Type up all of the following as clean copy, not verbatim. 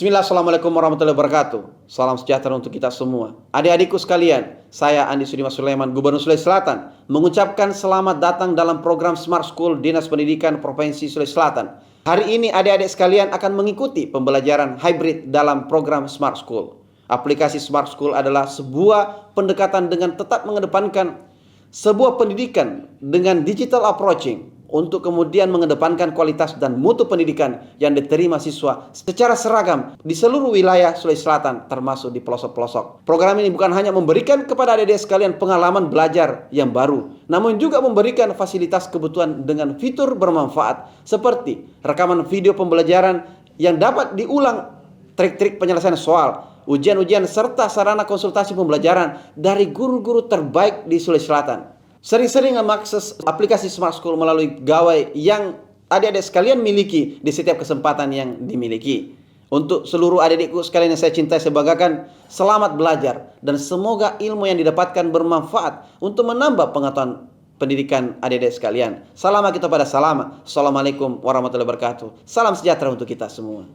Bismillah, Assalamualaikum warahmatullahi wabarakatuh. Salam sejahtera untuk kita semua. Adik-adikku sekalian, saya Andi Sudimas Sulaiman, Gubernur Sulawesi Selatan, mengucapkan selamat datang dalam program Smart School Dinas Pendidikan Provinsi Sulawesi Selatan. Hari ini adik-adik sekalian akan mengikuti pembelajaran hybrid dalam program Smart School. Aplikasi Smart School adalah sebuah pendekatan dengan tetap mengedepankan sebuah pendidikan dengan digital approaching untuk kemudian mengedepankan kualitas dan mutu pendidikan yang diterima siswa secara seragam di seluruh wilayah Sulawesi Selatan termasuk di pelosok-pelosok. Program ini bukan hanya memberikan kepada adik-adik sekalian pengalaman belajar yang baru, namun juga memberikan fasilitas kebutuhan dengan fitur bermanfaat seperti rekaman video pembelajaran yang dapat diulang, trik-trik penyelesaian soal, ujian-ujian serta sarana konsultasi pembelajaran dari guru-guru terbaik di Sulawesi Selatan. Sering-sering mengakses aplikasi Smart School melalui gawai yang adik-adik sekalian miliki di setiap kesempatan yang dimiliki. Untuk seluruh adik-adikku sekalian yang saya cintai, saya banggakan, selamat belajar dan semoga ilmu yang didapatkan bermanfaat untuk menambah pengetahuan pendidikan adik-adik sekalian. Salam kita pada salam. Assalamualaikum warahmatullahi wabarakatuh. Salam sejahtera untuk kita semua.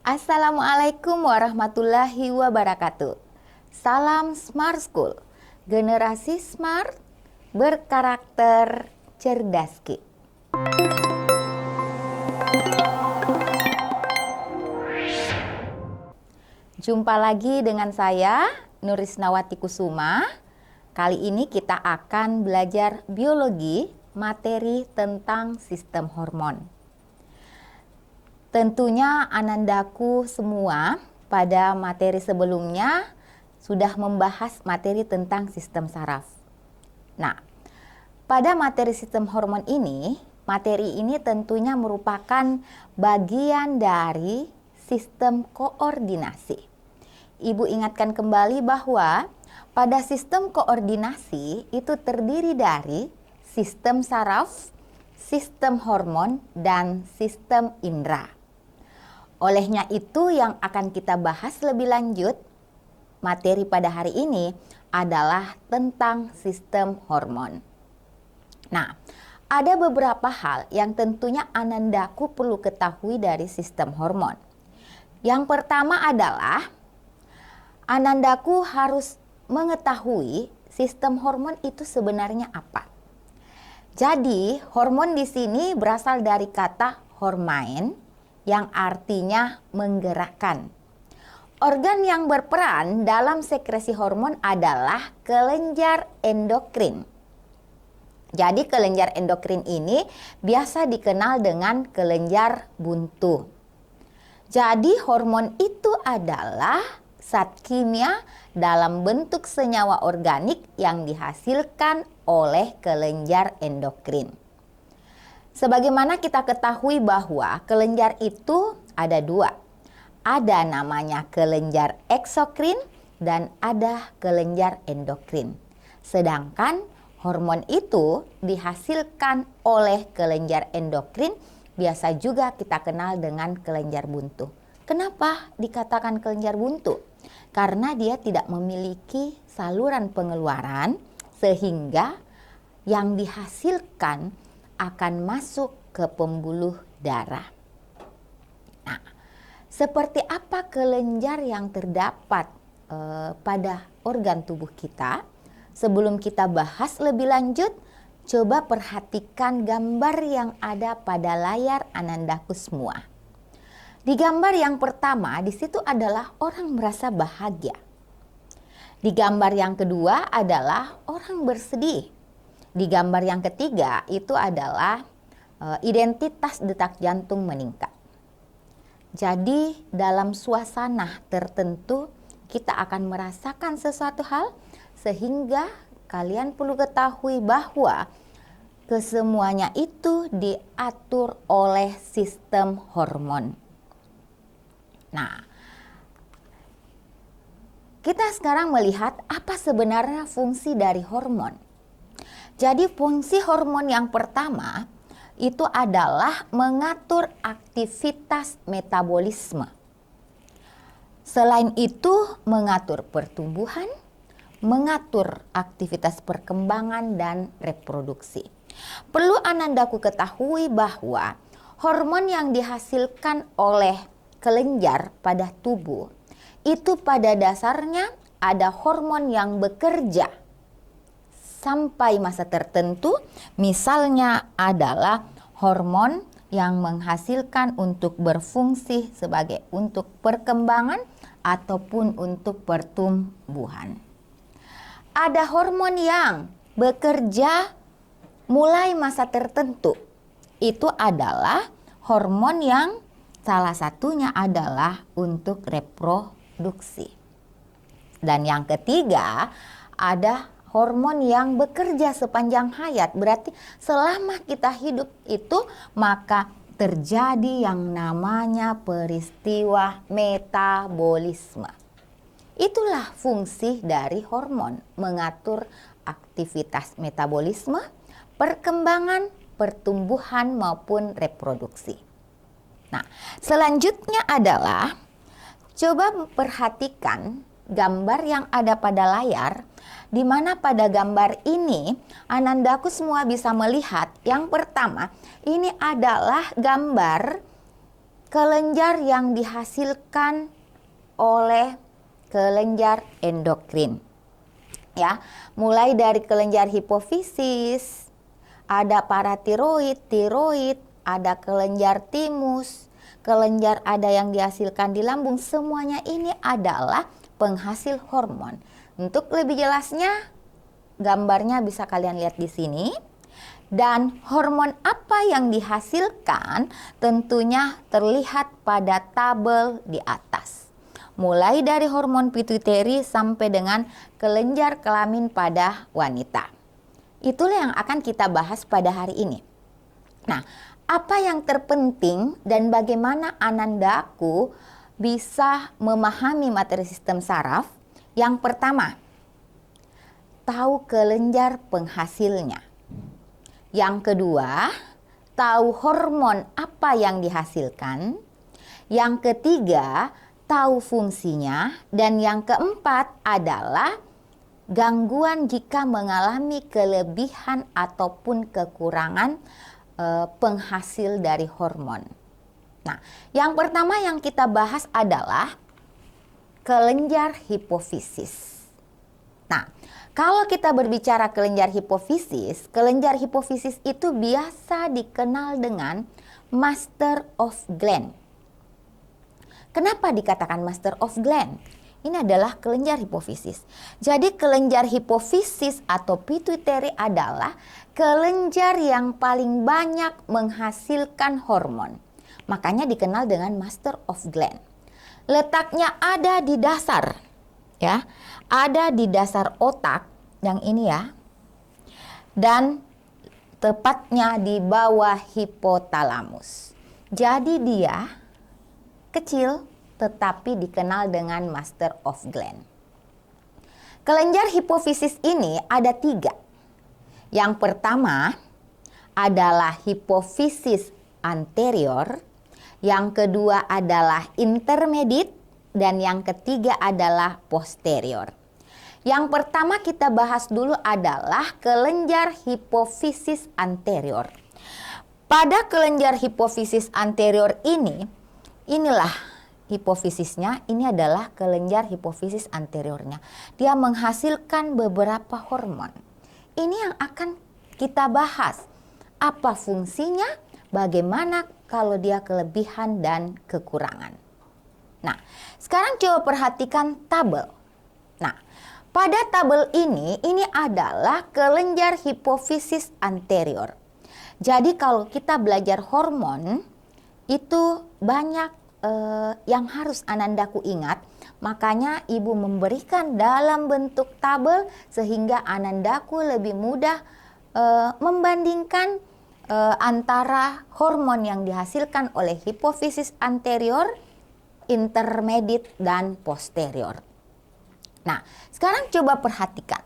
Assalamualaikum warahmatullahi wabarakatuh. Salam Smart School, generasi smart, berkarakter cerdas Ki. Jumpa lagi dengan saya, Nurisnawati Kusuma. Kali ini kita akan belajar biologi, materi tentang sistem hormon. Tentunya anandaku semua pada materi sebelumnya sudah membahas materi tentang sistem saraf. Nah, pada materi sistem hormon ini, materi ini tentunya merupakan bagian dari sistem koordinasi. Ibu ingatkan kembali bahwa pada sistem koordinasi itu terdiri dari sistem saraf, sistem hormon, dan sistem indera. Olehnya itu yang akan kita bahas lebih lanjut, materi pada hari ini adalah tentang sistem hormon. Nah, ada beberapa hal yang tentunya anandaku perlu ketahui dari sistem hormon. Yang pertama adalah anandaku harus mengetahui sistem hormon itu sebenarnya apa. Jadi, hormon di sini berasal dari kata hormain, yang artinya menggerakkan. Organ yang berperan dalam sekresi hormon adalah kelenjar endokrin. Jadi kelenjar endokrin ini biasa dikenal dengan kelenjar buntu. Jadi hormon itu adalah zat kimia dalam bentuk senyawa organik yang dihasilkan oleh kelenjar endokrin. Sebagaimana kita ketahui bahwa kelenjar itu ada dua. Ada namanya kelenjar eksokrin dan ada kelenjar endokrin. Sedangkan hormon itu dihasilkan oleh kelenjar endokrin, biasa juga kita kenal dengan kelenjar buntu. Kenapa dikatakan kelenjar buntu? Karena dia tidak memiliki saluran pengeluaran sehingga yang dihasilkan akan masuk ke pembuluh darah. Nah, seperti apa kelenjar yang terdapat pada organ tubuh kita? Sebelum kita bahas lebih lanjut, coba perhatikan gambar yang ada pada layar anandaku semua. Di gambar yang pertama, di situ adalah orang merasa bahagia. Di gambar yang kedua adalah orang bersedih. Di gambar yang ketiga itu adalah identitas detak jantung meningkat. Jadi dalam suasana tertentu kita akan merasakan sesuatu hal sehingga kalian perlu ketahui bahwa kesemuanya itu diatur oleh sistem hormon. Nah, kita sekarang melihat apa sebenarnya fungsi dari hormon. Jadi fungsi hormon yang pertama itu adalah mengatur aktivitas metabolisme. Selain itu mengatur pertumbuhan, mengatur aktivitas perkembangan dan reproduksi. Perlu Anandaku ketahui bahwa hormon yang dihasilkan oleh kelenjar pada tubuh itu pada dasarnya ada hormon yang bekerja sampai masa tertentu, misalnya adalah hormon yang menghasilkan untuk berfungsi sebagai untuk perkembangan ataupun untuk pertumbuhan. Ada hormon yang bekerja mulai masa tertentu. Itu adalah hormon yang salah satunya adalah untuk reproduksi. Dan yang ketiga, ada hormon yang bekerja sepanjang hayat. Berarti selama kita hidup itu maka terjadi yang namanya peristiwa metabolisme. Itulah fungsi dari hormon, mengatur aktivitas metabolisme, perkembangan, pertumbuhan maupun reproduksi. Nah, selanjutnya adalah coba perhatikan gambar yang ada pada layar, di mana pada gambar ini Anandaku semua bisa melihat. Yang pertama, ini adalah gambar kelenjar yang dihasilkan oleh kelenjar endokrin. Ya, mulai dari kelenjar hipofisis, ada paratiroid, tiroid, ada kelenjar timus, kelenjar ada yang dihasilkan di lambung. Semuanya ini adalah penghasil hormon. Untuk lebih jelasnya, gambarnya bisa kalian lihat di sini. Dan hormon apa yang dihasilkan tentunya terlihat pada tabel di atas. Mulai dari hormon pituitari sampai dengan kelenjar kelamin pada wanita. Itulah yang akan kita bahas pada hari ini. Nah, apa yang terpenting dan bagaimana Anandaku bisa memahami materi sistem saraf? Yang pertama, tahu kelenjar penghasilnya. Yang kedua, tahu hormon apa yang dihasilkan. Yang ketiga, tahu fungsinya. Dan yang keempat adalah gangguan jika mengalami kelebihan ataupun kekurangan penghasil dari hormon. Nah, yang pertama yang kita bahas adalah kelenjar hipofisis. Nah, kalau kita berbicara kelenjar hipofisis itu biasa dikenal dengan master of gland. Kenapa dikatakan master of gland? Ini adalah kelenjar hipofisis. Jadi kelenjar hipofisis atau pituitari adalah kelenjar yang paling banyak menghasilkan hormon. Makanya dikenal dengan master of gland. Letaknya ada di dasar, ya, ada di dasar otak yang ini ya, dan tepatnya di bawah hipotalamus. Jadi dia kecil tetapi dikenal dengan master of gland. Kelenjar hipofisis ini ada 3. Yang pertama adalah hipofisis anterior, yang kedua adalah intermediate, dan yang ketiga adalah posterior. Yang pertama kita bahas dulu adalah kelenjar hipofisis anterior. Pada kelenjar hipofisis anterior ini, inilah hipofisisnya, ini adalah kelenjar hipofisis anteriornya. Dia menghasilkan beberapa hormon. Ini yang akan kita bahas. Apa fungsinya, bagaimana kalau dia kelebihan dan kekurangan. Nah, sekarang coba perhatikan tabel. Nah, pada tabel ini adalah kelenjar hipofisis anterior. Jadi kalau kita belajar hormon, itu banyak yang harus Anandaku ingat. Makanya ibu memberikan dalam bentuk tabel sehingga Anandaku lebih mudah membandingkan antara hormon yang dihasilkan oleh hipofisis anterior, intermediate, dan posterior. Nah, sekarang coba perhatikan.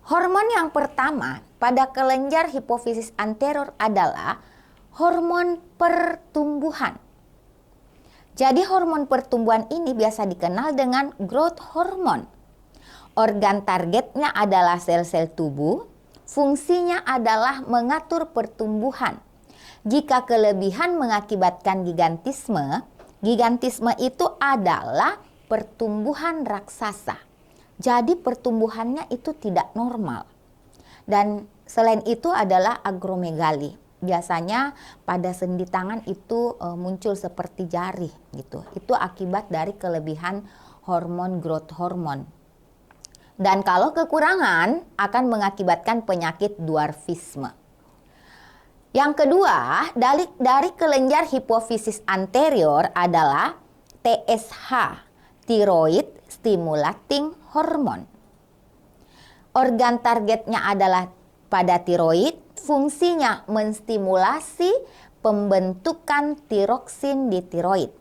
Hormon yang pertama pada kelenjar hipofisis anterior adalah hormon pertumbuhan. Jadi hormon pertumbuhan ini biasa dikenal dengan growth hormone. Organ targetnya adalah sel-sel tubuh. Fungsinya adalah mengatur pertumbuhan. Jika kelebihan mengakibatkan gigantisme, gigantisme itu adalah pertumbuhan raksasa. Jadi pertumbuhannya itu tidak normal. Dan selain itu adalah agromegali. Biasanya pada sendi tangan itu muncul seperti jari gitu. Itu akibat dari kelebihan hormon growth hormone. Dan kalau kekurangan akan mengakibatkan penyakit dwarfisme. Yang kedua, dari kelenjar hipofisis anterior adalah TSH, thyroid stimulating hormone. Organ targetnya adalah pada tiroid. Fungsinya menstimulasi pembentukan tiroksin di tiroid.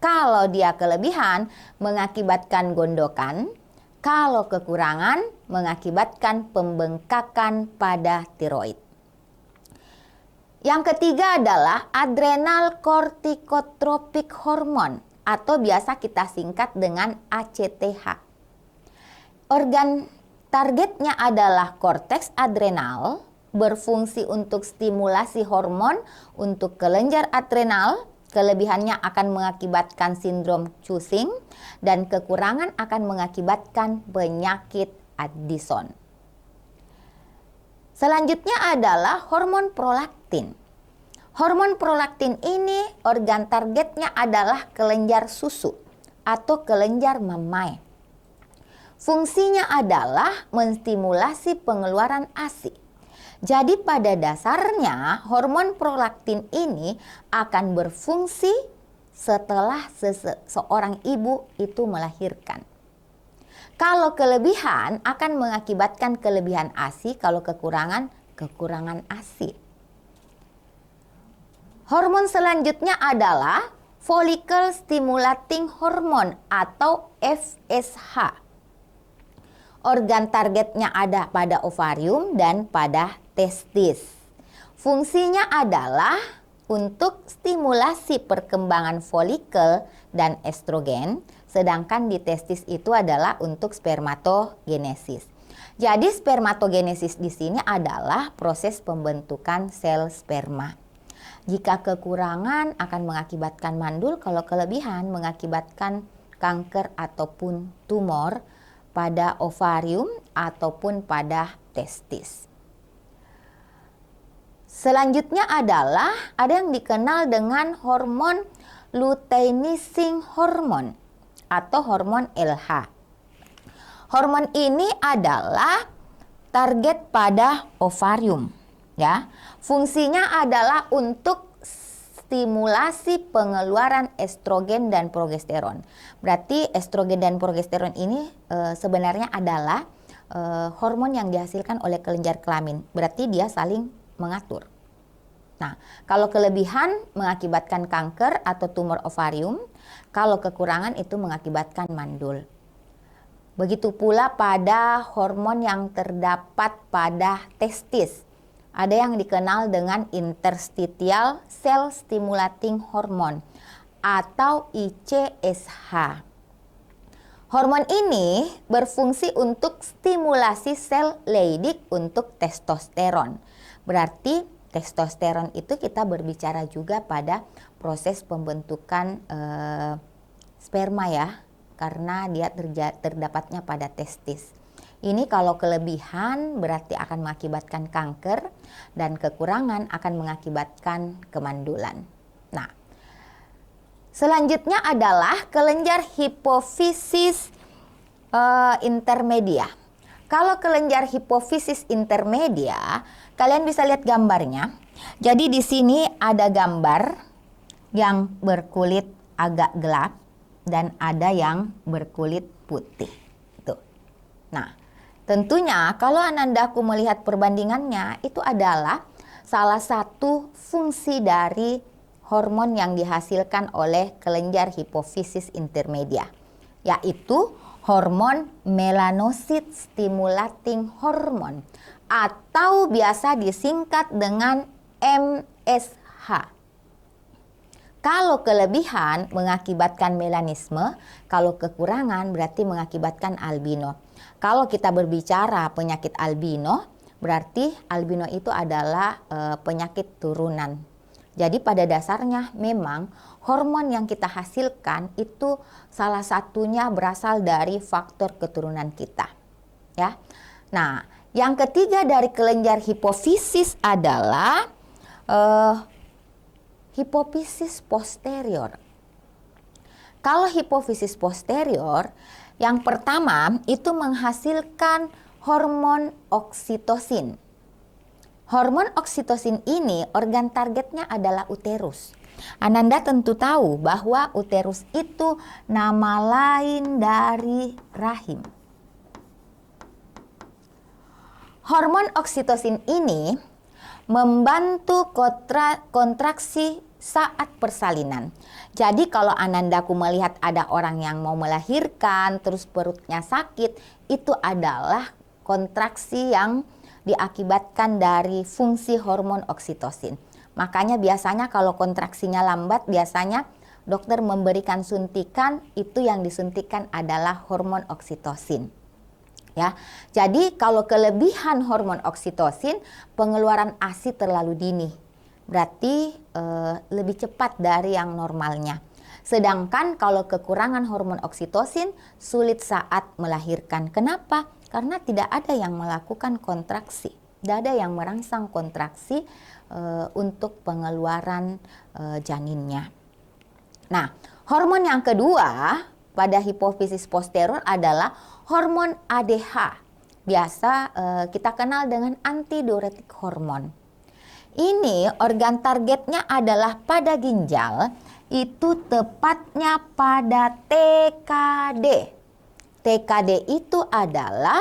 Kalau dia kelebihan, mengakibatkan gondokan. Kalau kekurangan, mengakibatkan pembengkakan pada tiroid. Yang ketiga adalah adrenal corticotropic hormone atau biasa kita singkat dengan ACTH. Organ targetnya adalah korteks adrenal, berfungsi untuk stimulasi hormon untuk kelenjar adrenal. Kelebihannya akan mengakibatkan sindrom Cushing dan kekurangan akan mengakibatkan penyakit Addison. Selanjutnya adalah hormon prolaktin. Hormon prolaktin ini organ targetnya adalah kelenjar susu atau kelenjar mamai. Fungsinya adalah menstimulasi pengeluaran ASI. Jadi pada dasarnya hormon prolaktin ini akan berfungsi setelah seorang ibu itu melahirkan. Kalau kelebihan akan mengakibatkan kelebihan ASI, kalau kekurangan ASI. Hormon selanjutnya adalah follicle stimulating hormone atau FSH. Organ targetnya ada pada ovarium dan pada testis. Fungsinya adalah untuk stimulasi perkembangan folikel dan estrogen, sedangkan di testis itu adalah untuk spermatogenesis. Jadi spermatogenesis di sini adalah proses pembentukan sel sperma. Jika kekurangan akan mengakibatkan mandul, kalau kelebihan mengakibatkan kanker ataupun tumor pada ovarium ataupun pada testis. Selanjutnya adalah ada yang dikenal dengan hormon luteinizing hormone atau hormon LH. Hormon ini adalah target pada ovarium, ya. Fungsinya adalah untuk stimulasi pengeluaran estrogen dan progesteron. Berarti estrogen dan progesteron ini sebenarnya adalah hormon yang dihasilkan oleh kelenjar kelamin. Berarti dia saling mengatur. Nah, kalau kelebihan mengakibatkan kanker atau tumor ovarium, kalau kekurangan itu mengakibatkan mandul. Begitu pula pada hormon yang terdapat pada testis. Ada yang dikenal dengan interstitial cell stimulating hormone atau ICSH. Hormon ini berfungsi untuk stimulasi sel Leydig untuk testosteron. Berarti testosteron itu kita berbicara juga pada proses pembentukan sperma ya, karena dia terdapatnya pada testis. Ini kalau kelebihan berarti akan mengakibatkan kanker dan kekurangan akan mengakibatkan kemandulan. Nah, selanjutnya adalah kelenjar hipofisis intermedia. Kalau kelenjar hipofisis intermedia, kalian bisa lihat gambarnya. Jadi di sini ada gambar yang berkulit agak gelap dan ada yang berkulit putih. Tuh. Nah, tentunya kalau Anandaku melihat perbandingannya, itu adalah salah satu fungsi dari hormon yang dihasilkan oleh kelenjar hipofisis intermedia, yaitu hormon melanocyte stimulating hormone atau biasa disingkat dengan MSH. Kalau kelebihan mengakibatkan melanisme, kalau kekurangan berarti mengakibatkan albino. Kalau kita berbicara penyakit albino, berarti albino itu adalah penyakit turunan. Jadi pada dasarnya memang hormon yang kita hasilkan itu salah satunya berasal dari faktor keturunan kita. Ya. Nah, yang ketiga dari kelenjar hipofisis adalah hipofisis posterior. Kalau hipofisis posterior, yang pertama itu menghasilkan hormon oksitosin. Hormon oksitosin ini organ targetnya adalah uterus. Ananda tentu tahu bahwa uterus itu nama lain dari rahim. Hormon oksitosin ini membantu kontraksi saat persalinan. Jadi kalau Anandaku melihat ada orang yang mau melahirkan terus perutnya sakit, itu adalah kontraksi yang diakibatkan dari fungsi hormon oksitosin. Makanya biasanya kalau kontraksinya lambat, biasanya dokter memberikan suntikan, itu yang disuntikan adalah hormon oksitosin. Ya, jadi kalau kelebihan hormon oksitosin, pengeluaran ASI terlalu dini, berarti lebih cepat dari yang normalnya. Sedangkan kalau kekurangan hormon oksitosin, sulit saat melahirkan. Kenapa? Karena tidak ada yang melakukan kontraksi, tidak ada yang merangsang kontraksi untuk pengeluaran janinnya. Nah, hormon yang kedua pada hipofisis posterior adalah hormon ADH. Biasa kita kenal dengan antidiuretik hormon. Ini organ targetnya adalah pada ginjal, itu tepatnya pada TKD. TKD itu adalah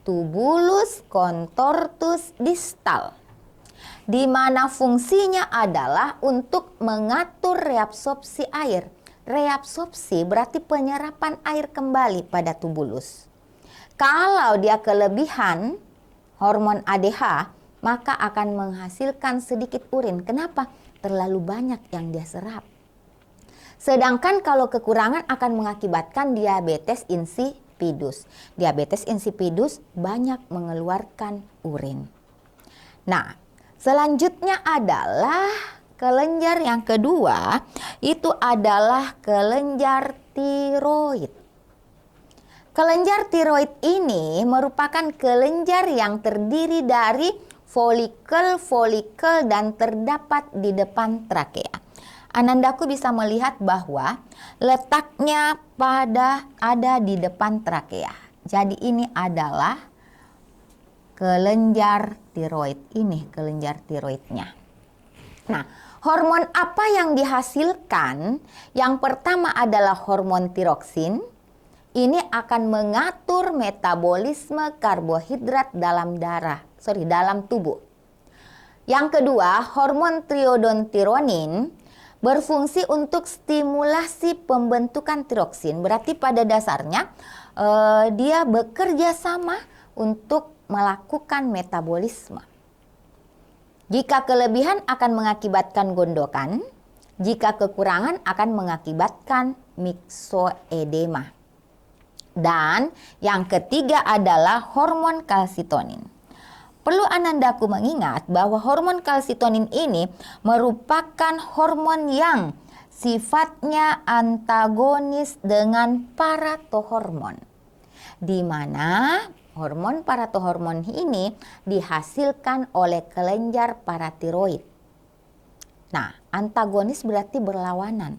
tubulus contortus distal, di mana fungsinya adalah untuk mengatur reabsorpsi air. Reabsorpsi berarti penyerapan air kembali pada tubulus. Kalau dia kelebihan hormon ADH, maka akan menghasilkan sedikit urin. Kenapa? Terlalu banyak yang dia serap. Sedangkan kalau kekurangan akan mengakibatkan diabetes insipidus. Diabetes insipidus banyak mengeluarkan urin. Nah, selanjutnya adalah kelenjar yang kedua, itu adalah kelenjar tiroid. Kelenjar tiroid ini merupakan kelenjar yang terdiri dari folikel dan terdapat di depan trakea. Anandaku bisa melihat bahwa letaknya ada di depan trakea. Jadi ini adalah kelenjar tiroid. Ini kelenjar tiroidnya. Nah, hormon apa yang dihasilkan? Yang pertama adalah hormon tiroksin. Ini akan mengatur metabolisme karbohidrat dalam tubuh. Yang kedua, hormon triodontironin berfungsi untuk stimulasi pembentukan tiroksin. Berarti pada dasarnya dia bekerja sama untuk melakukan metabolisme. Jika kelebihan akan mengakibatkan gondokan, jika kekurangan akan mengakibatkan miksoedema. Dan yang ketiga adalah hormon kalsitonin. Perlu Anandaku mengingat bahwa hormon kalsitonin ini merupakan hormon yang sifatnya antagonis dengan paratohormon, di mana hormon paratohormon ini dihasilkan oleh kelenjar paratiroid. Nah, antagonis berarti berlawanan.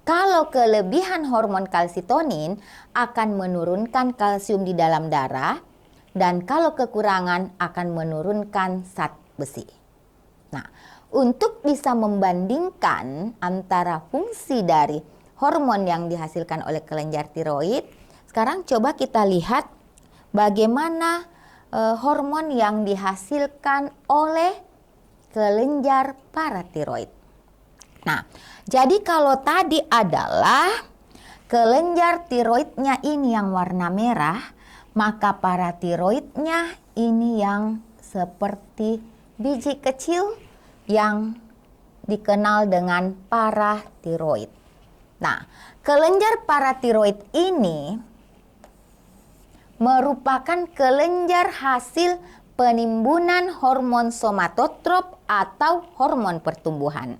Kalau kelebihan hormon kalsitonin akan menurunkan kalsium di dalam darah, dan kalau kekurangan akan menurunkan zat besi. Nah, untuk bisa membandingkan antara fungsi dari hormon yang dihasilkan oleh kelenjar tiroid, sekarang coba kita lihat bagaimana hormon yang dihasilkan oleh kelenjar paratiroid. Nah, jadi kalau tadi adalah kelenjar tiroidnya ini yang warna merah, maka paratiroidnya ini yang seperti biji kecil yang dikenal dengan paratiroid. Nah, kelenjar paratiroid ini merupakan kelenjar hasil penimbunan hormon somatotrop atau hormon pertumbuhan.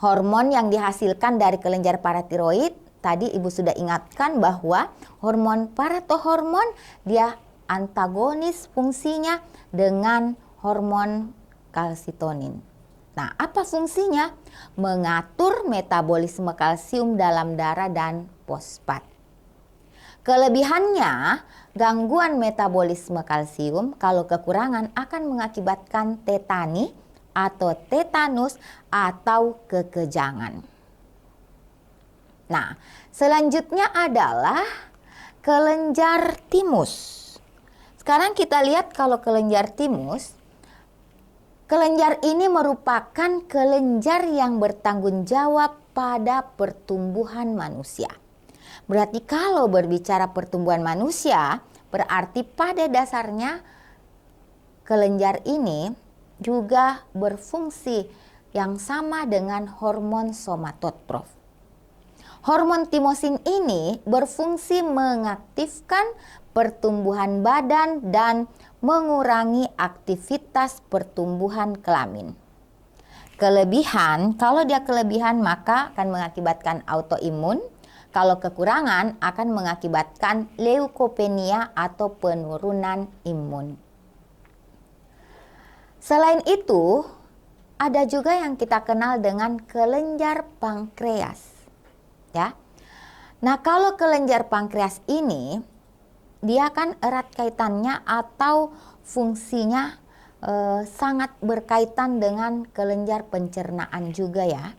Hormon yang dihasilkan dari kelenjar paratiroid, tadi Ibu sudah ingatkan bahwa hormon paratohormon dia antagonis fungsinya dengan hormon kalsitonin. Nah, apa fungsinya? Mengatur metabolisme kalsium dalam darah dan fosfat. Kelebihannya, gangguan metabolisme kalsium kalau kekurangan akan mengakibatkan tetani atau tetanus atau kekejangan. Nah, selanjutnya adalah kelenjar timus. Sekarang kita lihat kalau kelenjar timus, kelenjar ini merupakan kelenjar yang bertanggung jawab pada pertumbuhan manusia. Berarti kalau berbicara pertumbuhan manusia, berarti pada dasarnya kelenjar ini juga berfungsi yang sama dengan hormon somatotrof. Hormon timosin ini berfungsi mengaktifkan pertumbuhan badan dan mengurangi aktivitas pertumbuhan kelamin. Kelebihan, kalau dia kelebihan maka akan mengakibatkan autoimun. Kalau kekurangan akan mengakibatkan leukopenia atau penurunan imun. Selain itu, ada juga yang kita kenal dengan kelenjar pankreas. Ya. Nah, kalau kelenjar pankreas ini, dia kan erat kaitannya atau fungsinya sangat berkaitan dengan kelenjar pencernaan juga ya.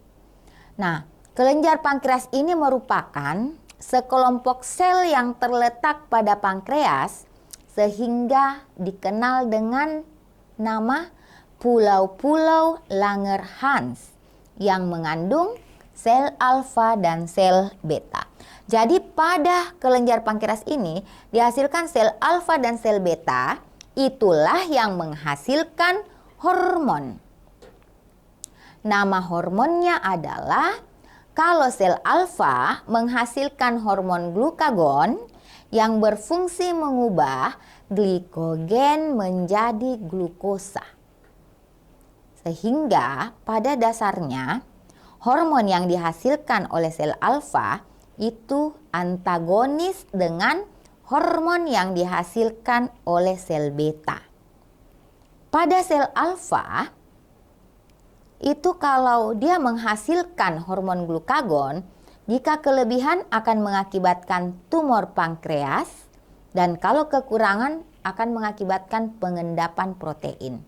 Nah, kelenjar pankreas ini merupakan sekelompok sel yang terletak pada pankreas sehingga dikenal dengan nama pulau-pulau Langerhans yang mengandung sel alfa dan sel beta. Jadi pada kelenjar pankreas ini dihasilkan sel alfa dan sel beta, itulah yang menghasilkan hormon. Nama hormonnya adalah, kalau sel alfa menghasilkan hormon glukagon yang berfungsi mengubah glikogen menjadi glukosa. Sehingga pada dasarnya hormon yang dihasilkan oleh sel alfa itu antagonis dengan hormon yang dihasilkan oleh sel beta. Pada sel alfa itu kalau dia menghasilkan hormon glukagon, jika kelebihan akan mengakibatkan tumor pankreas, dan kalau kekurangan akan mengakibatkan pengendapan protein.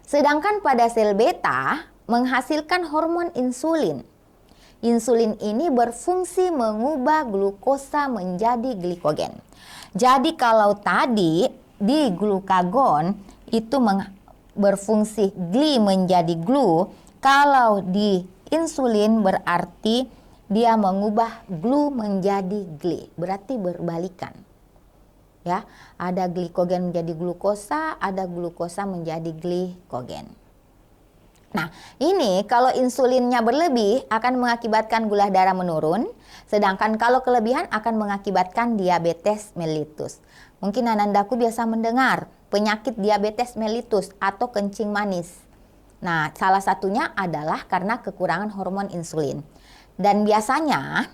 Sedangkan pada sel beta menghasilkan hormon insulin. Insulin ini berfungsi mengubah glukosa menjadi glikogen. Jadi kalau tadi di glukagon itu berfungsi gli menjadi glu, kalau di insulin berarti dia mengubah glu menjadi gli, berarti berbalikan. Ya, ada glikogen menjadi glukosa, ada glukosa menjadi glikogen. Nah, ini kalau insulinnya berlebih akan mengakibatkan gula darah menurun, sedangkan kalau kelebihan akan mengakibatkan diabetes mellitus. Mungkin anandaku biasa mendengar penyakit diabetes mellitus atau kencing manis. Nah, salah satunya adalah karena kekurangan hormon insulin. Dan biasanya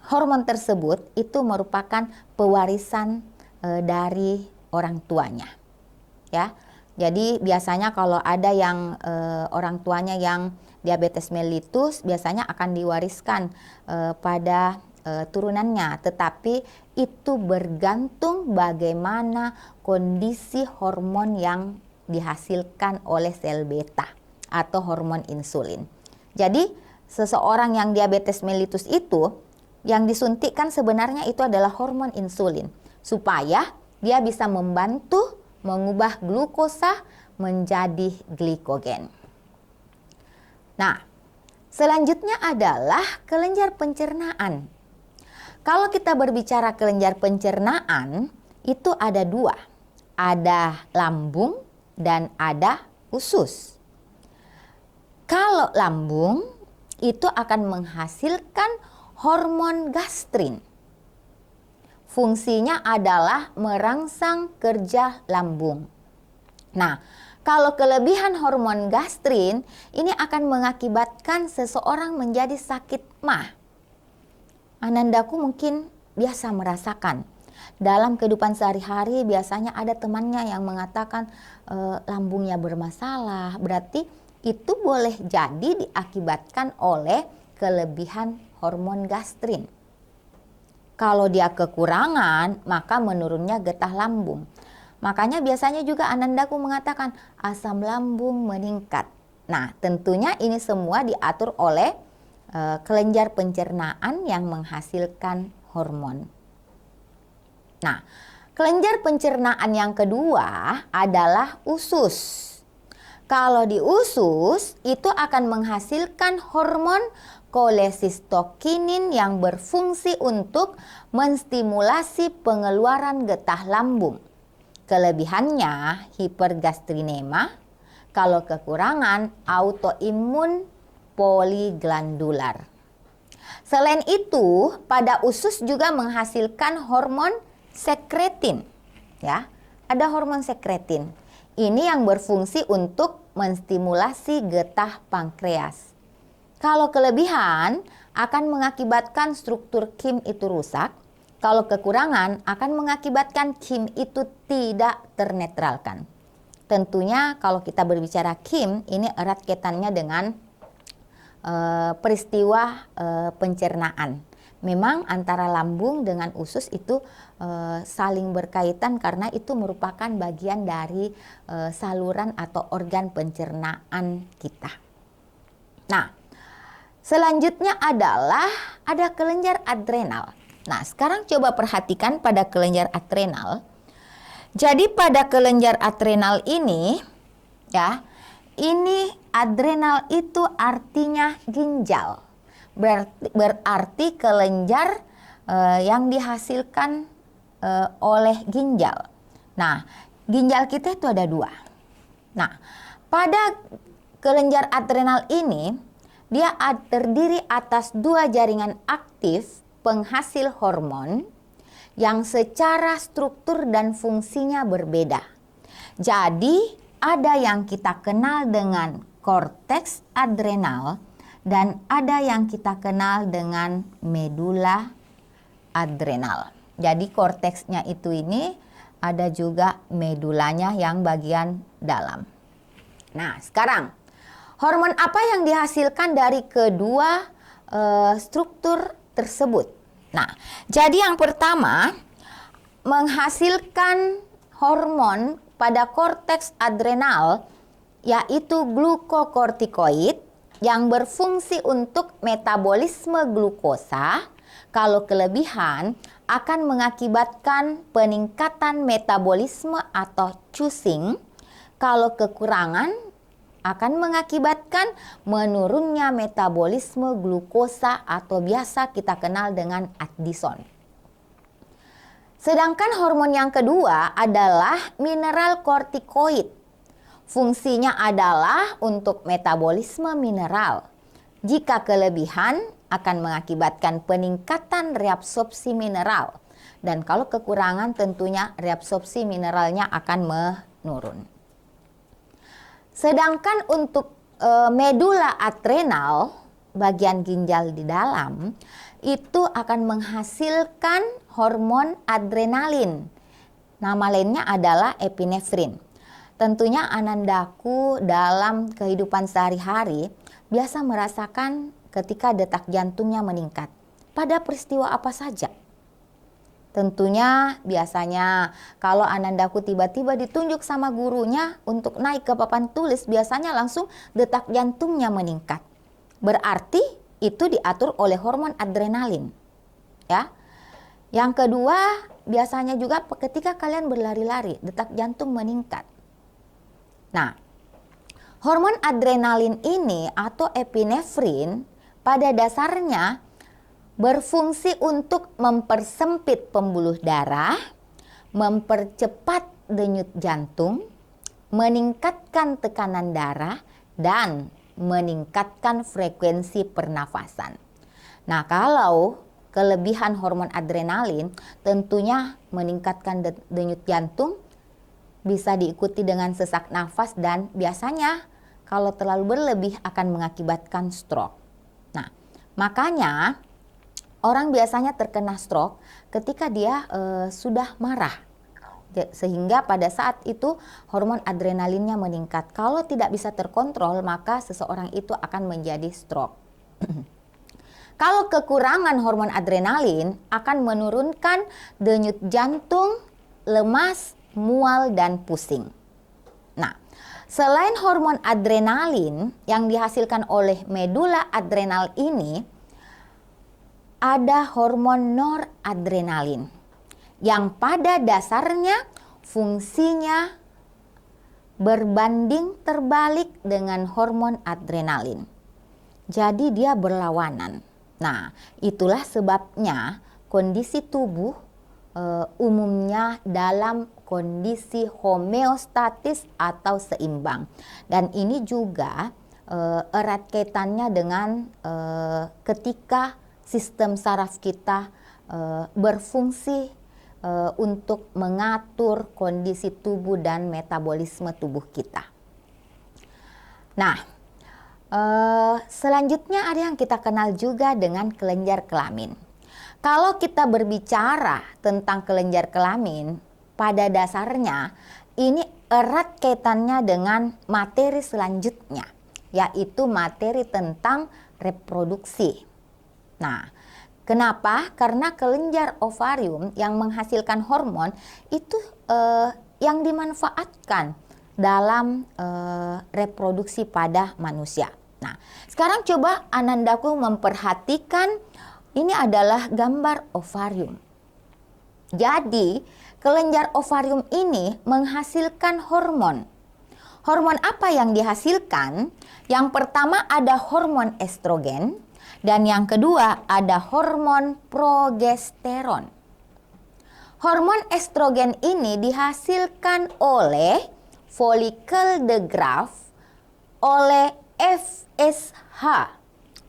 hormon tersebut itu merupakan pewarisan dari orang tuanya. Ya. Jadi biasanya kalau ada yang orang tuanya yang diabetes mellitus, biasanya akan diwariskan pada turunannya, tetapi itu bergantung bagaimana kondisi hormon yang dihasilkan oleh sel beta atau hormon insulin. Jadi seseorang yang diabetes mellitus itu yang disuntikkan sebenarnya itu adalah hormon insulin supaya dia bisa membantu mengubah glukosa menjadi glikogen. Nah, selanjutnya adalah kelenjar pencernaan. Kalau kita berbicara kelenjar pencernaan, itu ada dua. Ada lambung dan ada usus. Kalau lambung, itu akan menghasilkan hormon gastrin. fungsinya adalah merangsang kerja lambung. Nah, kalau kelebihan hormon gastrin, ini akan mengakibatkan seseorang menjadi sakit mah. Anandaku mungkin biasa merasakan. Dalam kehidupan sehari-hari biasanya ada temannya yang mengatakan lambungnya bermasalah. Berarti itu boleh jadi diakibatkan oleh kelebihan hormon gastrin. Kalau dia kekurangan, maka menurunnya getah lambung. Makanya biasanya juga anandaku mengatakan asam lambung meningkat. Nah, tentunya ini semua diatur oleh kelenjar pencernaan yang menghasilkan hormon. Nah, kelenjar pencernaan yang kedua adalah usus. Kalau di usus, itu akan menghasilkan hormon kolecisstokinin yang berfungsi untuk menstimulasi pengeluaran getah lambung. Kelebihannya hipergastrinema, kalau kekurangan autoimun poliglandular. Selain itu, pada usus juga menghasilkan hormon sekretin. Ya, ada hormon sekretin. Ini yang berfungsi untuk menstimulasi getah pankreas. Kalau kelebihan akan mengakibatkan struktur KIM itu rusak. Kalau kekurangan akan mengakibatkan KIM itu tidak ternetralkan. Tentunya kalau kita berbicara KIM, ini erat kaitannya dengan peristiwa pencernaan. Memang antara lambung dengan usus itu saling berkaitan karena itu merupakan bagian dari saluran atau organ pencernaan kita. Nah, selanjutnya adalah ada kelenjar adrenal. Nah, sekarang coba perhatikan pada kelenjar adrenal. Jadi pada kelenjar adrenal ini, ya, ini adrenal itu artinya ginjal. Berarti kelenjar yang dihasilkan oleh ginjal. Nah, ginjal kita itu ada dua. Nah, pada kelenjar adrenal ini, dia terdiri atas dua jaringan aktif penghasil hormon yang secara struktur dan fungsinya berbeda. Jadi, ada yang kita kenal dengan korteks adrenal dan ada yang kita kenal dengan medula adrenal. Jadi korteksnya itu ini ada juga medulanya yang bagian dalam. Nah, sekarang hormon apa yang dihasilkan dari kedua struktur tersebut? Nah, jadi yang pertama menghasilkan hormon pada korteks adrenal yaitu glukokortikoid yang berfungsi untuk metabolisme glukosa. Kalau kelebihan akan mengakibatkan peningkatan metabolisme atau choosing. Kalau kekurangan akan mengakibatkan menurunnya metabolisme glukosa atau biasa kita kenal dengan Addison. Sedangkan hormon yang kedua adalah mineral kortikoid. Fungsinya adalah untuk metabolisme mineral. Jika kelebihan akan mengakibatkan peningkatan reabsorpsi mineral. Dan kalau kekurangan tentunya reabsorpsi mineralnya akan menurun. Sedangkan untuk medula adrenal, bagian ginjal di dalam, itu akan menghasilkan hormon adrenalin. Nama lainnya adalah epinefrin. Tentunya anandaku dalam kehidupan sehari-hari biasa merasakan ketika detak jantungnya meningkat. Pada peristiwa apa saja? Tentunya biasanya kalau anandaku tiba-tiba ditunjuk sama gurunya untuk naik ke papan tulis, biasanya langsung detak jantungnya meningkat. Berarti itu diatur oleh hormon adrenalin. Ya. Yang kedua, biasanya juga ketika kalian berlari-lari, detak jantung meningkat. Nah, hormon adrenalin ini atau epinefrin pada dasarnya berfungsi untuk mempersempit pembuluh darah, mempercepat denyut jantung, meningkatkan tekanan darah, dan meningkatkan frekuensi pernafasan. Nah, kalau kelebihan hormon adrenalin tentunya meningkatkan denyut jantung, bisa diikuti dengan sesak nafas, dan biasanya kalau terlalu berlebih akan mengakibatkan stroke. Nah, makanya orang biasanya terkena stroke ketika dia sudah marah. Sehingga pada saat itu hormon adrenalinnya meningkat. Kalau tidak bisa terkontrol, maka seseorang itu akan menjadi stroke. Kalau kekurangan hormon adrenalin akan menurunkan denyut jantung, lemas, mual, dan pusing. Nah, selain hormon adrenalin yang dihasilkan oleh medula adrenal ini, ada hormon noradrenalin yang pada dasarnya fungsinya berbanding terbalik dengan hormon adrenalin. Jadi dia berlawanan. Nah, itulah sebabnya kondisi tubuh umumnya dalam kondisi homeostatis atau seimbang. Dan ini juga erat kaitannya dengan ketika sistem saraf kita berfungsi untuk mengatur kondisi tubuh dan metabolisme tubuh kita. Nah, selanjutnya ada yang kita kenal juga dengan kelenjar kelamin. Kalau kita berbicara tentang kelenjar kelamin, pada dasarnya ini erat kaitannya dengan materi selanjutnya, yaitu materi tentang reproduksi. Nah, kenapa? Karena kelenjar ovarium yang menghasilkan hormon itu yang dimanfaatkan dalam reproduksi pada manusia. Nah, sekarang coba Anandaku memperhatikan, ini adalah gambar ovarium. Jadi, kelenjar ovarium ini menghasilkan hormon. Hormon apa yang dihasilkan? Yang pertama ada hormon estrogen. Dan yang kedua ada hormon progesteron. Hormon estrogen ini dihasilkan oleh follicle de Graaff, oleh FSH,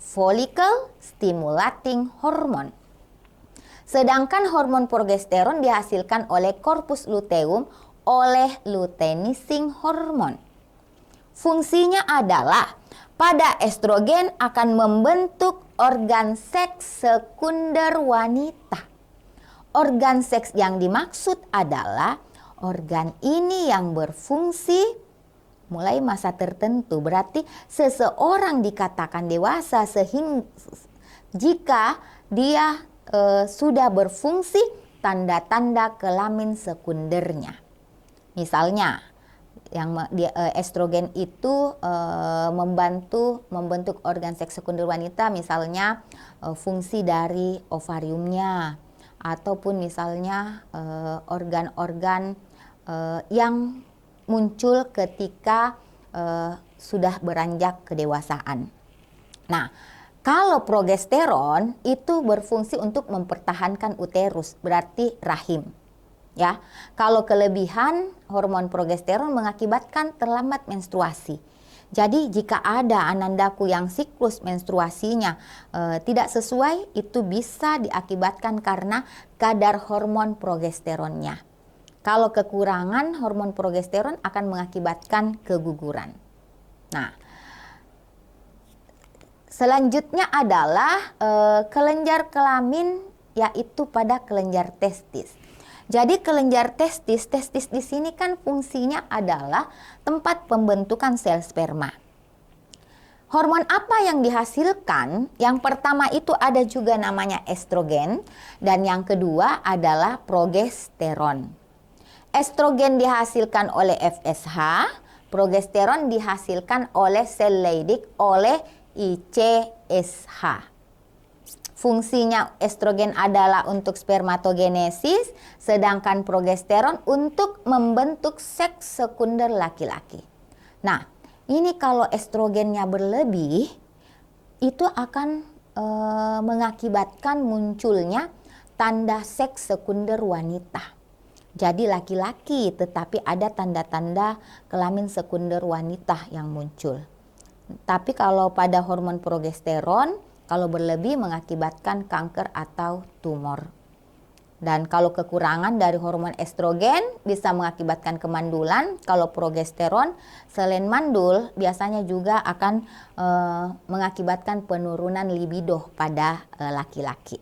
follicle stimulating hormone. Sedangkan hormon progesteron dihasilkan oleh corpus luteum, oleh luteinizing hormone. Fungsinya adalah pada estrogen akan membentuk organ seks sekunder wanita. Organ seks yang dimaksud adalah organ ini yang berfungsi mulai masa tertentu. Berarti seseorang dikatakan dewasa sehingga jika dia sudah berfungsi tanda-tanda kelamin sekundernya. Misalnya, estrogen itu membentuk organ seks sekunder wanita, misalnya fungsi dari ovariumnya, ataupun misalnya organ-organ yang muncul ketika sudah beranjak kedewasaan. Nah, kalau progesteron itu berfungsi untuk mempertahankan uterus, berarti rahim. Ya, kalau kelebihan hormon progesteron mengakibatkan terlambat menstruasi. Jadi jika ada Anandaku yang siklus menstruasinya tidak sesuai, itu bisa diakibatkan karena kadar hormon progesteronnya. Kalau kekurangan hormon progesteron akan mengakibatkan keguguran. Nah, selanjutnya adalah kelenjar kelamin, yaitu pada kelenjar testis. Jadi kelenjar testis di sini kan fungsinya adalah tempat pembentukan sel sperma. Hormon apa yang dihasilkan? Yang pertama itu ada juga namanya estrogen, dan yang kedua adalah progesteron. Estrogen dihasilkan oleh FSH, progesteron dihasilkan oleh sel Leydig, oleh ICSH. Fungsinya estrogen adalah untuk spermatogenesis, sedangkan progesteron untuk membentuk seks sekunder laki-laki. Nah, ini kalau estrogennya berlebih, itu akan mengakibatkan munculnya tanda seks sekunder wanita. Jadi laki-laki, tetapi ada tanda-tanda kelamin sekunder wanita yang muncul. Tapi kalau pada hormon progesteron, Kalau berlebih mengakibatkan kanker atau tumor. Dan kalau kekurangan dari hormon estrogen bisa mengakibatkan kemandulan. Kalau progesteron selain mandul biasanya juga akan mengakibatkan penurunan libido pada laki-laki.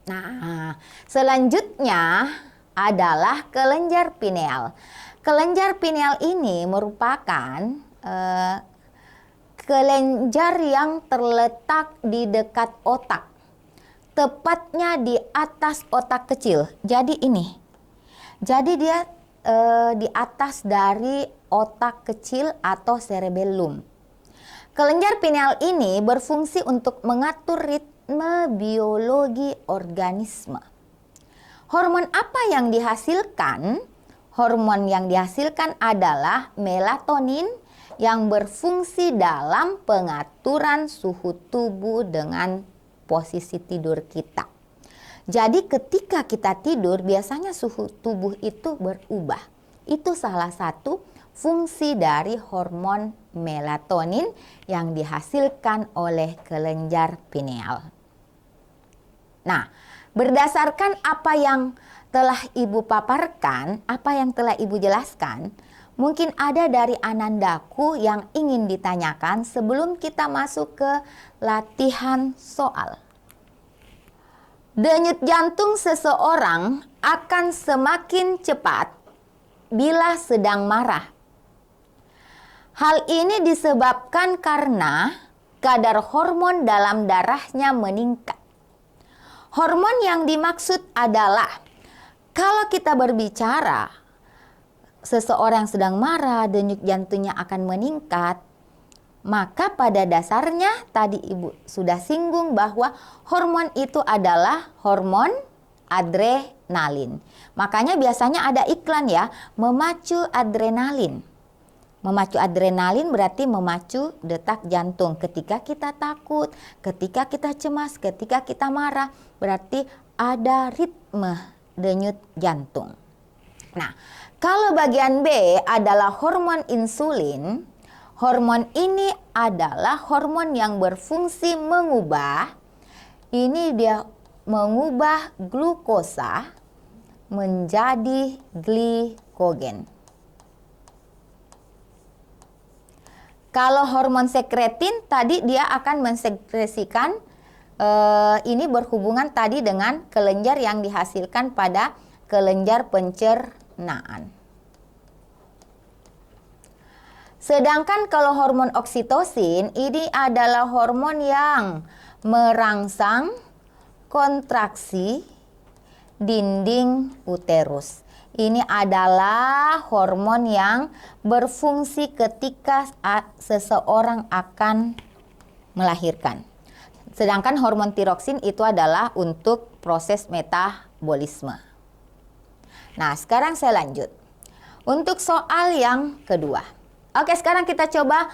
Nah, selanjutnya adalah kelenjar pineal. Kelenjar pineal ini merupakan kelenjar yang terletak di dekat otak, tepatnya di atas otak kecil. Jadi dia di atas dari otak kecil atau cerebellum. Kelenjar pineal ini berfungsi untuk mengatur ritme biologi organisme. Hormon apa yang dihasilkan? Hormon yang dihasilkan adalah melatonin yang berfungsi dalam pengaturan suhu tubuh dengan posisi tidur kita. Jadi ketika kita tidur biasanya suhu tubuh itu berubah. Itu salah satu fungsi dari hormon melatonin yang dihasilkan oleh kelenjar pineal. Nah, berdasarkan apa yang telah Ibu paparkan, apa yang telah Ibu jelaskan, mungkin ada dari anandaku yang ingin ditanyakan sebelum kita masuk ke latihan soal. Denyut jantung seseorang akan semakin cepat bila sedang marah. Hal ini disebabkan karena kadar hormon dalam darahnya meningkat. Hormon yang dimaksud adalah kalau kita berbicara seseorang sedang marah, denyut jantungnya akan meningkat, maka pada dasarnya tadi Ibu sudah singgung bahwa hormon itu adalah hormon adrenalin. Makanya biasanya ada iklan ya, memacu adrenalin. Memacu adrenalin berarti memacu detak jantung. Ketika kita takut, ketika kita cemas, ketika kita marah, berarti ada ritme denyut jantung. Nah, kalau bagian B adalah hormon insulin. Hormon ini adalah hormon yang berfungsi mengubah. Ini dia mengubah glukosa menjadi glikogen. Kalau hormon sekretin tadi dia akan mensekresikan ini berhubungan tadi dengan kelenjar yang dihasilkan pada kelenjar pencernaan. Sedangkan kalau hormon oksitosin ini adalah hormon yang merangsang kontraksi dinding uterus. Ini adalah hormon yang berfungsi ketika seseorang akan melahirkan. Sedangkan hormon tiroksin itu adalah untuk proses metabolisme. Nah, sekarang saya lanjut. Untuk soal yang kedua. Oke, sekarang kita coba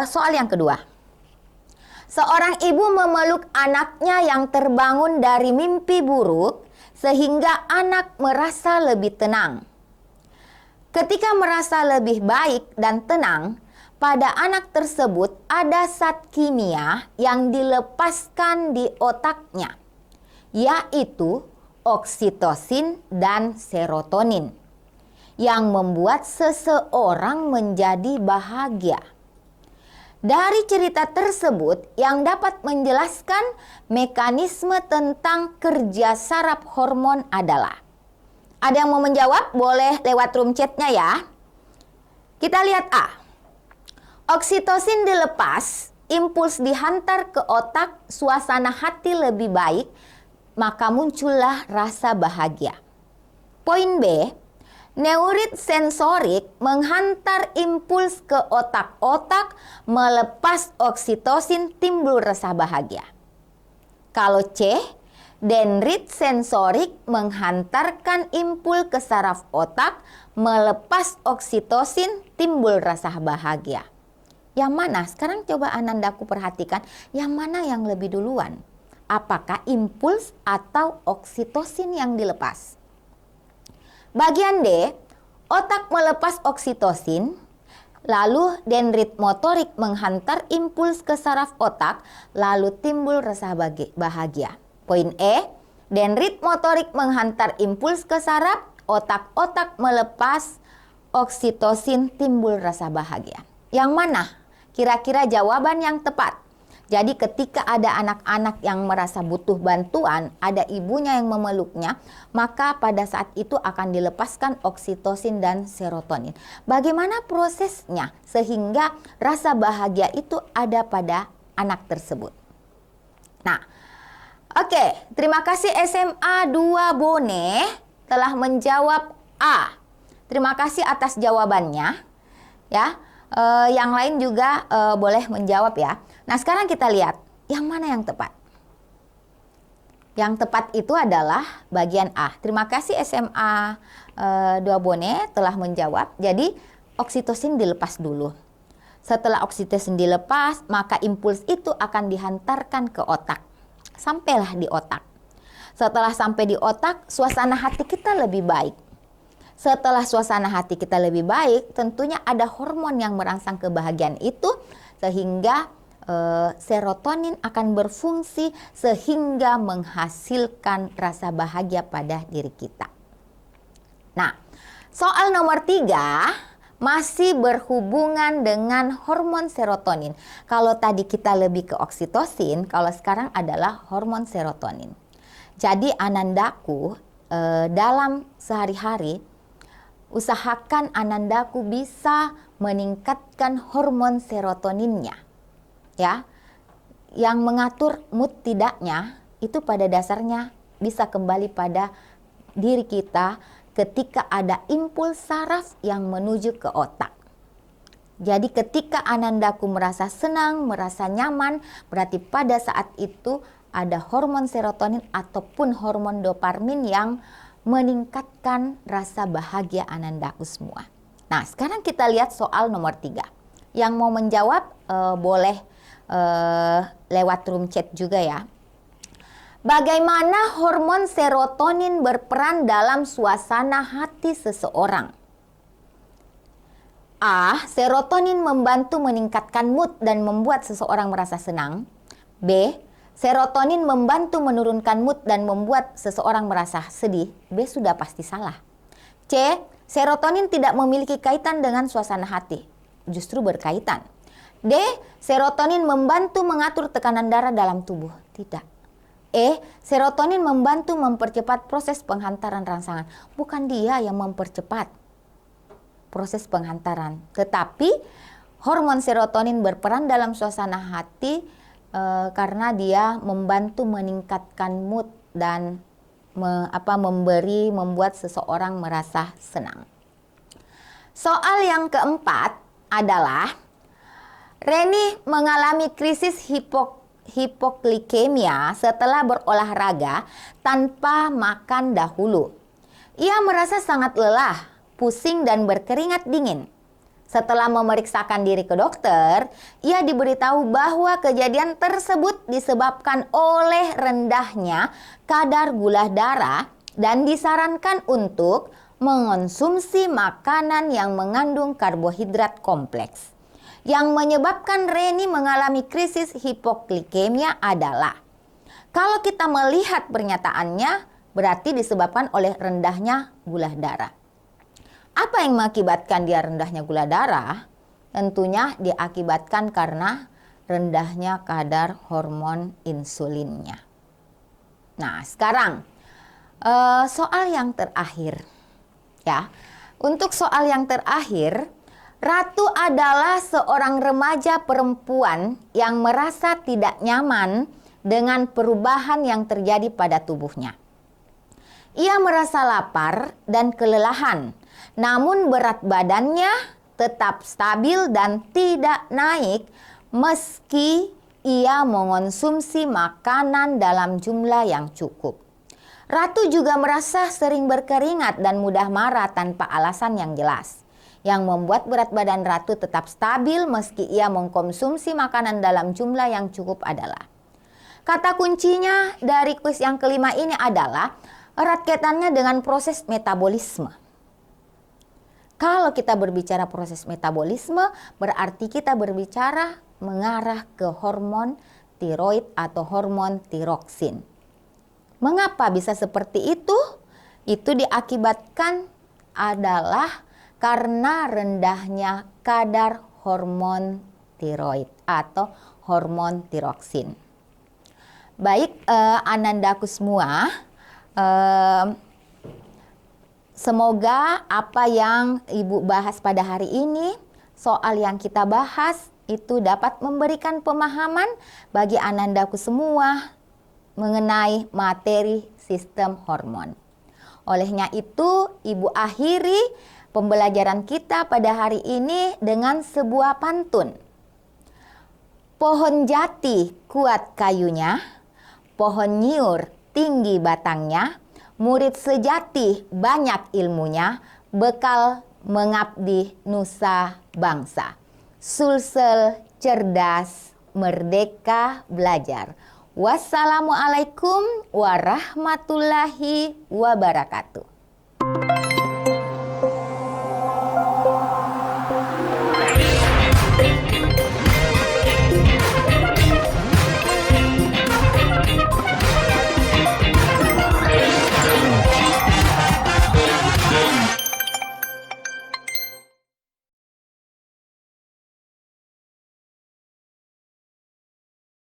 soal yang kedua. Seorang ibu memeluk anaknya yang terbangun dari mimpi buruk sehingga anak merasa lebih tenang. Ketika merasa lebih baik dan tenang, pada anak tersebut ada zat kimia yang dilepaskan di otaknya, yaitu oksitosin dan serotonin, yang membuat seseorang menjadi bahagia. Dari cerita tersebut yang dapat menjelaskan mekanisme tentang kerja saraf hormon adalah. Ada yang mau menjawab? Boleh lewat room chatnya ya. Kita lihat A. Oksitosin dilepas, impuls dihantar ke otak, suasana hati lebih baik, maka muncullah rasa bahagia. Poin B. Neurit sensorik menghantar impuls ke otak-otak, melepas oksitosin, timbul rasa bahagia. Kalau C, dendrit sensorik menghantarkan impuls ke saraf otak, melepas oksitosin, timbul rasa bahagia. Yang mana? Sekarang coba Anandaku perhatikan, yang mana yang lebih duluan? Apakah impuls atau oksitosin yang dilepas? Bagian D, otak melepas oksitosin, Lalu dendrit motorik menghantar impuls ke saraf otak, lalu timbul rasa bahagia. Poin E, dendrit motorik menghantar impuls ke saraf, otak melepas oksitosin, timbul rasa bahagia. Yang mana kira-kira jawaban yang tepat? Jadi ketika ada anak-anak yang merasa butuh bantuan, ada ibunya yang memeluknya, maka pada saat itu akan dilepaskan oksitosin dan serotonin. Bagaimana prosesnya sehingga rasa bahagia itu ada pada anak tersebut? Nah, oke, terima kasih SMA 2 Bone telah menjawab A. Terima kasih atas jawabannya. Ya, yang lain juga boleh menjawab ya. Nah, sekarang kita lihat yang mana yang tepat. Yang tepat itu adalah bagian A. Terima kasih SMA 2 Bone telah menjawab. Jadi oksitosin dilepas dulu. Setelah oksitosin dilepas, maka impuls itu akan dihantarkan ke otak. Sampailah di otak. Setelah sampai di otak, suasana hati kita lebih baik. Setelah suasana hati kita lebih baik, tentunya ada hormon yang merangsang kebahagiaan itu, sehingga serotonin akan berfungsi sehingga menghasilkan rasa bahagia pada diri kita. Nah, soal nomor 3 masih berhubungan dengan hormon serotonin. Kalau tadi kita lebih ke oksitosin, kalau sekarang adalah hormon serotonin. Jadi Anandaku dalam sehari-hari, usahakan Anandaku bisa meningkatkan hormon serotoninnya. Ya, yang mengatur mood tidaknya itu pada dasarnya bisa kembali pada diri kita ketika ada impuls saraf yang menuju ke otak. Jadi ketika Anandaku merasa senang, merasa nyaman, berarti pada saat itu ada hormon serotonin ataupun hormon dopamin yang meningkatkan rasa bahagia Anandaku semua. Nah, sekarang kita lihat soal nomor 3. Yang mau menjawab boleh lewat room chat juga ya. Bagaimana hormon serotonin berperan dalam suasana hati seseorang? A. Serotonin membantu meningkatkan mood dan membuat seseorang merasa senang. B. Serotonin membantu menurunkan mood dan membuat seseorang merasa sedih. B sudah pasti salah. C. Serotonin tidak memiliki kaitan dengan suasana hati. Justru berkaitan. D. Serotonin membantu mengatur tekanan darah dalam tubuh. Tidak. E. Serotonin membantu mempercepat proses penghantaran rangsangan. Bukan dia yang mempercepat proses penghantaran, tetapi hormon serotonin berperan dalam suasana hati karena dia membantu meningkatkan mood dan membuat seseorang merasa senang. Soal yang keempat adalah Reni mengalami krisis hipoglikemia setelah berolahraga tanpa makan dahulu. Ia merasa sangat lelah, pusing dan berkeringat dingin. Setelah memeriksakan diri ke dokter, ia diberitahu bahwa kejadian tersebut disebabkan oleh rendahnya kadar gula darah dan disarankan untuk mengonsumsi makanan yang mengandung karbohidrat kompleks. Yang menyebabkan Reni mengalami krisis hipoglikemia adalah, kalau kita melihat pernyataannya, berarti disebabkan oleh rendahnya gula darah. Apa yang mengakibatkan dia rendahnya gula darah? Tentunya diakibatkan karena rendahnya kadar hormon insulinnya. Nah, sekarang soal yang terakhir. Ya, untuk soal yang terakhir, Ratu adalah seorang remaja perempuan yang merasa tidak nyaman dengan perubahan yang terjadi pada tubuhnya. Ia merasa lapar dan kelelahan, namun berat badannya tetap stabil dan tidak naik meski ia mengonsumsi makanan dalam jumlah yang cukup. Ratu juga merasa sering berkeringat dan mudah marah tanpa alasan yang jelas. Yang membuat berat badan Ratu tetap stabil meski ia mengkonsumsi makanan dalam jumlah yang cukup adalah. Kata kuncinya dari kuis yang kelima ini adalah erat kaitannya dengan proses metabolisme. Kalau kita berbicara proses metabolisme, berarti kita berbicara mengarah ke hormon tiroid atau hormon tiroksin. Mengapa bisa seperti itu? Itu diakibatkan adalah karena rendahnya kadar hormon tiroid atau hormon tiroksin. Baik, Anandaku semua, semoga apa yang Ibu bahas pada hari ini, soal yang kita bahas itu dapat memberikan pemahaman bagi Anandaku semua mengenai materi sistem hormon. Olehnya itu, Ibu akhiri pembelajaran kita pada hari ini dengan sebuah pantun. Pohon jati kuat kayunya, pohon nyiur tinggi batangnya, murid sejati banyak ilmunya, bekal mengabdi nusa bangsa. Sulsel cerdas, merdeka belajar. Wassalamualaikum warahmatullahi wabarakatuh.